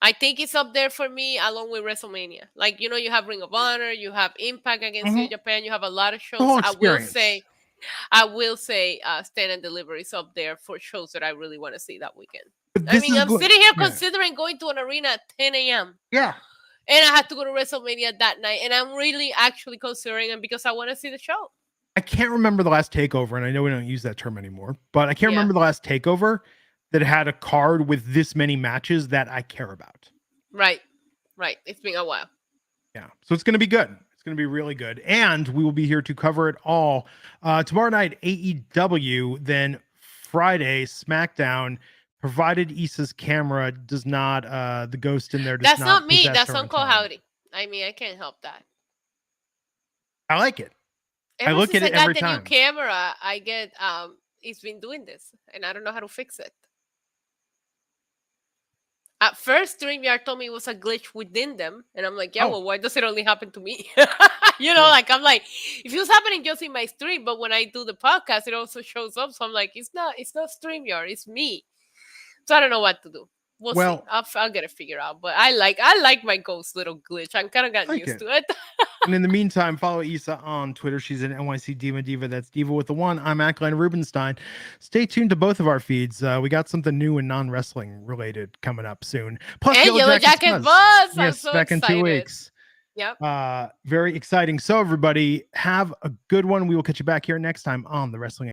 I think it's up there for me along with WrestleMania. Like, you have Ring of Honor, you have Impact against New Japan, you have a lot of shows. I will say Stand and Deliver is up there for shows that I really want to see that weekend. I mean, I'm sitting here considering going to an arena at 10 a.m. Yeah. And I had to go to WrestleMania that night. And I'm really actually considering it because I want to see the show. I can't remember the last takeover, and I know we don't use that term anymore, but I can't remember the last takeover that had a card with this many matches that I care about. Right. It's been a while. Yeah. So it's going to be good. It's going to be really good. And we will be here to cover it all. Tomorrow night, AEW, then Friday, SmackDown. provided Issa's camera does not, the ghost in there does That's not not me. possess That's her Uncle mentality. Howdy. I mean, I can't help that. I like it. Ever I look since at it I got every the time. new camera, I get it's been doing this, and I don't know how to fix it. At first, StreamYard told me it was a glitch within them, and I'm like, yeah, well, why does it only happen to me? You know, like I'm like, if it was happening just in my stream, but when I do the podcast, it also shows up. So I'm like, it's not StreamYard, it's me. So I don't know what to do. We'll see. I'll get it figured out. But I like my ghost little glitch. I'm kind of gotten used to it. And in the meantime, follow Issa on Twitter. She's an NYC Diva. That's Diva with the 1. I'm at Glenn Rubenstein. Stay tuned to both of our feeds. We got something new and non-wrestling related coming up soon. Plus, and Yellow Jacket Buzz. Yes, I'm so back excited. In 2 weeks. Yep. Very exciting. So everybody, have a good one. We will catch you back here next time on the Wrestling